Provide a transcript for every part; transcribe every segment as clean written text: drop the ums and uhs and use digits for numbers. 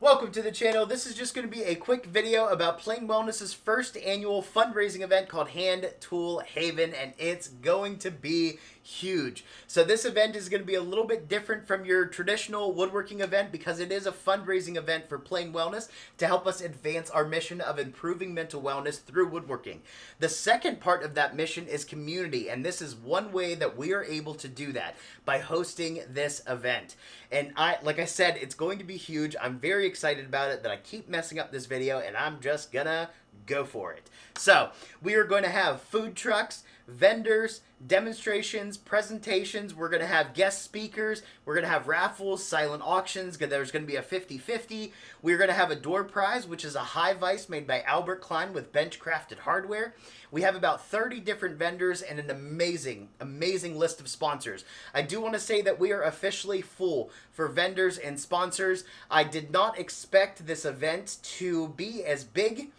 Welcome to the channel. This is just going to be a quick video about Plain Wellness's first annual fundraising event called Hand Tool Haven, and it's going to be huge. So this event is going to be a little bit different from your traditional woodworking event because it is a fundraising event for Plain Wellness to help us advance our mission of improving mental wellness through woodworking. The second part of that mission is community, and this is one way that we are able to do that by hosting this event. And like I said, it's going to be huge. I'm very excited about it that I keep messing up this video, and I'm just gonna go for it. So we are going to have food trucks, vendors, demonstrations, presentations. We're going to have guest speakers. We're going to have raffles, silent auctions. There's going to be a 50-50. We're going to have a door prize, which is a high vise made by Albert Klein with bench crafted hardware. We have about 30 different vendors and an amazing list of sponsors. I do want to say that we are officially full for vendors and sponsors. I did not expect this event to be as big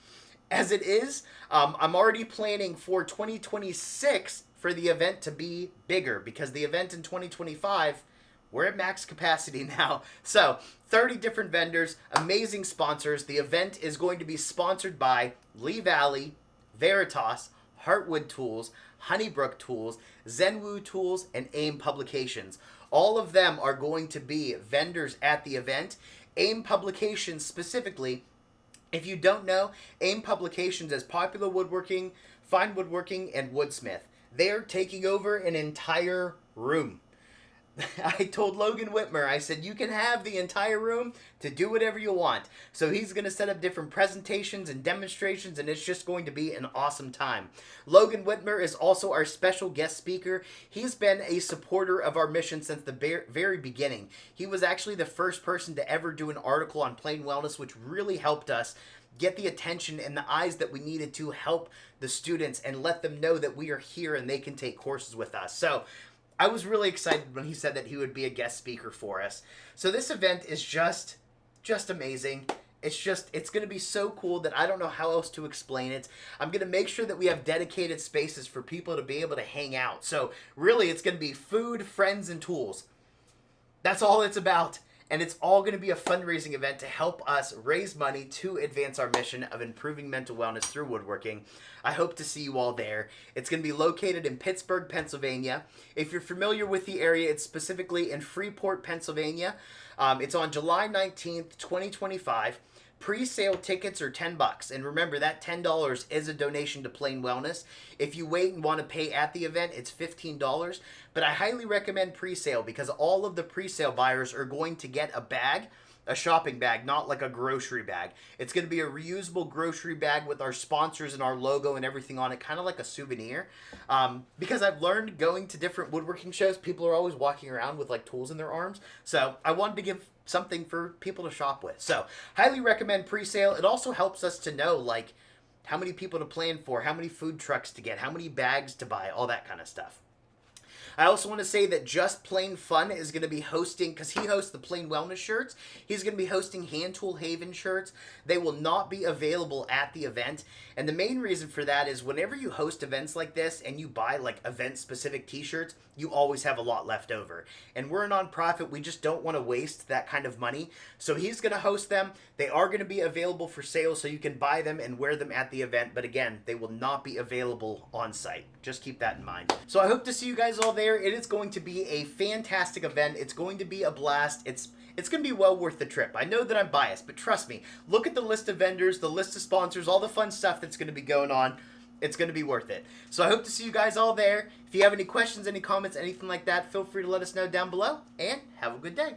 as it is. I'm already planning for 2026 for the event to be bigger because the event in 2025, we're at max capacity now. So 30 different vendors, amazing sponsors. The event is going to be sponsored by Lee Valley, Veritas, Heartwood Tools, Honeybrook Tools, Zenwu Tools, and AIM Publications. All of them are going to be vendors at the event. AIM Publications specifically, if you don't know, AIM Publications is Popular Woodworking, Fine Woodworking, and Woodsmith. They are taking over an entire room. I told Logan Whitmer, I said, you can have the entire room to do whatever you want. So he's going to set up different presentations and demonstrations, and it's just going to be an awesome time. Logan Whitmer is also our special guest speaker. He's been a supporter of our mission since the very beginning. He was actually the first person to ever do an article on Plain Wellness, which really helped us get the attention and the eyes that we needed to help the students and let them know that we are here and they can take courses with us. So I was really excited when he said that he would be a guest speaker for us. So this event is just amazing. It's going to be so cool that I don't know how else to explain it. I'm going to make sure that we have dedicated spaces for people to be able to hang out. So really, it's going to be food, friends, and tools. That's all it's about. And it's all going to be a fundraising event to help us raise money to advance our mission of improving mental wellness through woodworking. I hope to see you all there. It's going to be located in Pittsburgh, Pennsylvania. If you're familiar with the area, it's specifically in Freeport, Pennsylvania. It's on July 19th, 2025. Pre-sale tickets are $10, and remember that $10 is a donation to Plain Wellness. If you wait and want to pay at the event, it's $15, but I highly recommend pre-sale because all of the pre-sale buyers are going to get a bag, a shopping bag, not like a grocery bag. It's going to be a reusable grocery bag with our sponsors and our logo and everything on it, kind of like a souvenir. Because I've learned going to different woodworking shows, people are always walking around with like tools in their arms, so I wanted to give something for people to shop with. So highly recommend pre-sale. It also helps us to know like how many people to plan for, how many food trucks to get, how many bags to buy, all that kind of stuff. I also want to say that Just Plain Fun is going to be hosting, because he hosts the Plain Wellness shirts, he's going to be hosting Hand Tool Haven shirts. They will not be available at the event, and the main reason for that is whenever you host events like this and you buy like event-specific t-shirts, you always have a lot left over. And we're a nonprofit, we just don't want to waste that kind of money. So he's going to host them. They are going to be available for sale, so you can buy them and wear them at the event, but again, they will not be available on site. Just keep that in mind. So I hope to see you guys all there. It is going to be a fantastic event. It's going to be a blast. It's going to be well worth the trip. I know that I'm biased, but trust me, look at the list of vendors, the list of sponsors, all the fun stuff that's going to be going on. It's going to be worth it. So I hope to see you guys all there. If you have any questions, any comments, anything like that, feel free to let us know down below, and have a good day.